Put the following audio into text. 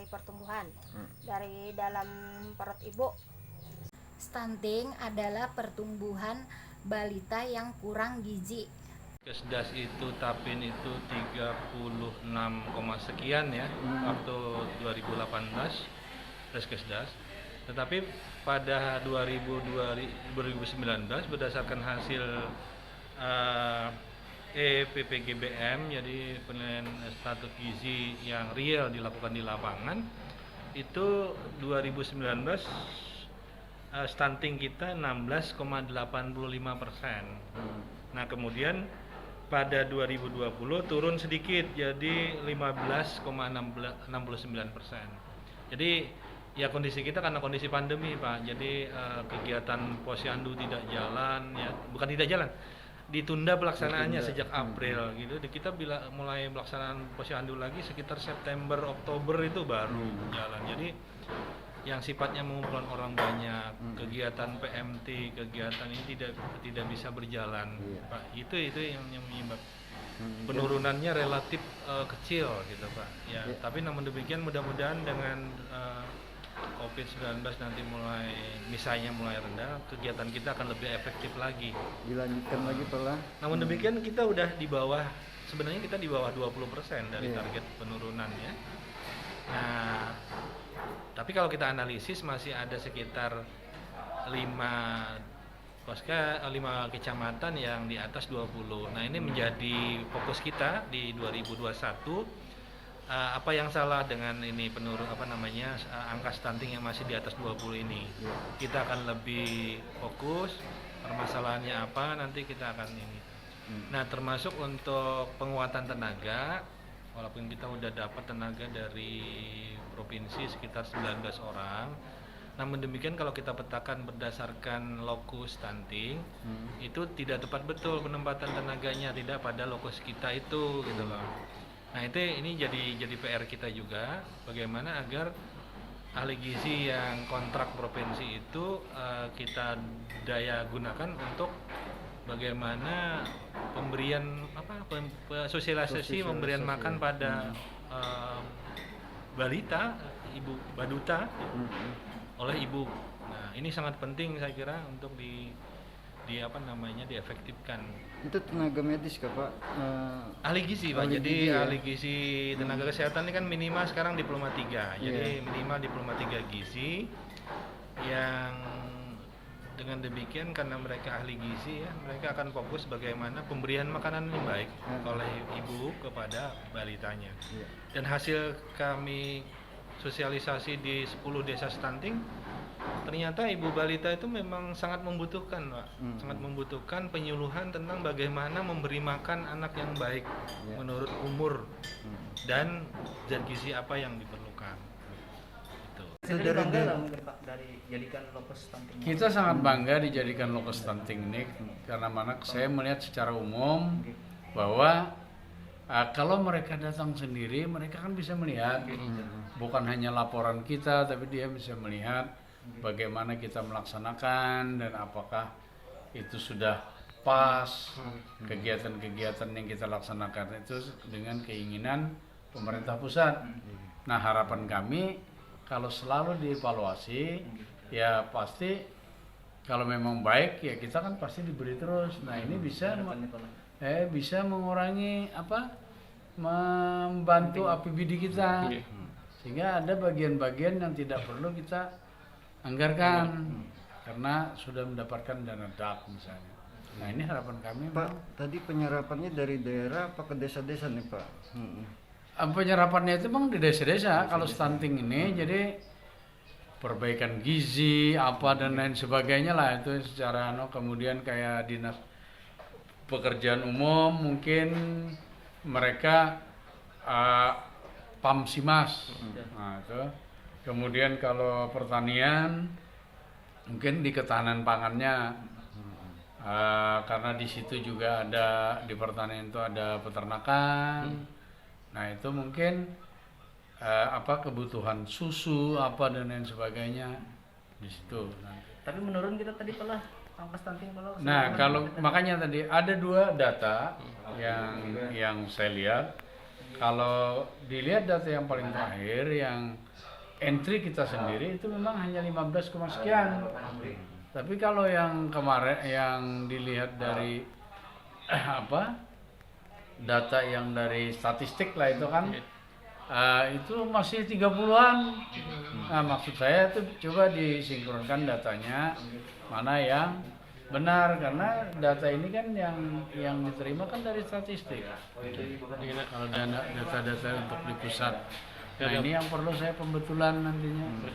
mempengaruhi pertumbuhan dari dalam perut ibu. Stunting adalah pertumbuhan balita yang kurang gizi. Kesdas itu Tapin itu 36, sekian ya waktu 2018 tes Kesdas. Tetapi pada 2019 berdasarkan hasil EPPGBM, jadi penilaian status gizi yang real dilakukan di lapangan, itu 2019 stunting kita 16,85%. Nah kemudian pada 2020 turun sedikit jadi 15,69%. Jadi ya kondisi kita karena kondisi pandemi Pak, jadi kegiatan posyandu tidak jalan, ya bukan tidak jalan, ditunda pelaksanaannya sejak April gitu. Kita mulai pelaksanaan posyandu lagi sekitar September Oktober itu baru jalan. Jadi yang sifatnya mengumpulkan orang banyak, kegiatan PMT, kegiatan ini tidak bisa berjalan, Pak. Itu yang menyebabkan penurunannya relatif kecil gitu, Pak. Ya, tapi namun demikian mudah-mudahan dengan COVID-19 nanti misalnya mulai rendah, kegiatan kita akan lebih efektif lagi. Dilanjutkan lagi Pak. Namun demikian kita udah di bawah, sebenarnya kita di bawah 20% dari target penurunannya. Nah, tapi kalau kita analisis masih ada sekitar 5 kecamatan yang di atas 20. Nah, ini menjadi fokus kita di 2021. Apa yang salah dengan ini angka stunting yang masih di atas 20 ini? Kita akan lebih fokus permasalahannya apa, nanti kita akan ini. Nah, termasuk untuk penguatan tenaga, walaupun kita udah dapat tenaga dari provinsi sekitar 19 orang, namun demikian kalau kita petakan berdasarkan lokus stunting, itu tidak tepat betul penempatan tenaganya, tidak pada lokus kita itu gitu loh. Nah ini jadi PR kita juga, bagaimana agar ahli gizi yang kontrak provinsi itu kita daya gunakan untuk bagaimana pemberian sosialisasi pemberian makan pada balita, ibu baduta oleh ibu. Nah, ini sangat penting saya kira untuk diefektifkan. Itu tenaga medis kah Pak? Ahli gizi Pak. Jadi ahli gizi tenaga kesehatan ini kan minimal sekarang diploma 3. Jadi minimal diploma 3 gizi yang dengan demikian karena mereka ahli gizi ya, mereka akan fokus bagaimana pemberian makanan yang baik oleh ibu kepada balitanya. Dan hasil kami sosialisasi di 10 desa stunting, ternyata ibu balita itu memang sangat membutuhkan, Pak. Sangat membutuhkan penyuluhan tentang bagaimana memberi makan anak yang baik menurut umur dan zat gizi apa yang diperlukan. Sendiri bangga lah mungkin Pak dari jadikan lokus stunting. Kita sangat bangga dijadikan lokus stunting ini karena saya melihat secara umum bahwa kalau mereka datang sendiri, mereka kan bisa melihat bukan hanya laporan kita, tapi dia bisa melihat bagaimana kita melaksanakan dan apakah itu sudah pas kegiatan-kegiatan yang kita laksanakan itu dengan keinginan pemerintah pusat. Nah, harapan kami kalau selalu dievaluasi, ya pasti kalau memang baik ya kita kan pasti diberi terus. Nah ini bisa mengurangi membantu APBD kita, sehingga ada bagian-bagian yang tidak perlu kita anggarkan karena sudah mendapatkan dana DAP misalnya. Nah ini harapan kami Pak. Tadi penyerapannya dari daerah apa ke desa-desa nih Pak? Penyerapannya itu memang di desa-desa kalau stunting ini, jadi perbaikan gizi apa dan lain sebagainya lah itu secara kemudian kayak dinas pekerjaan umum mungkin mereka Pamsimas. Nah, itu. Kemudian kalau pertanian mungkin di ketahanan pangannya karena di situ juga ada di pertanian itu ada peternakan. Nah itu mungkin kebutuhan susu apa dan lain sebagainya di situ. Tapi menurun kita tadi Pak angka stunting kalau. Nah kalau makanya tadi ada 2 data yang saya lihat. Kalau dilihat data yang paling terakhir yang entry kita sendiri itu memang hanya 15, sekian. Tapi kalau yang kemarin yang dilihat dari data yang dari statistik lah itu kan itu masih 30-an. Nah, maksud saya itu coba disinkronkan datanya mana yang benar, karena data ini kan yang diterima kan dari statistik. Kalau data-data untuk di pusat, nah ini yang perlu saya pembetulan nantinya.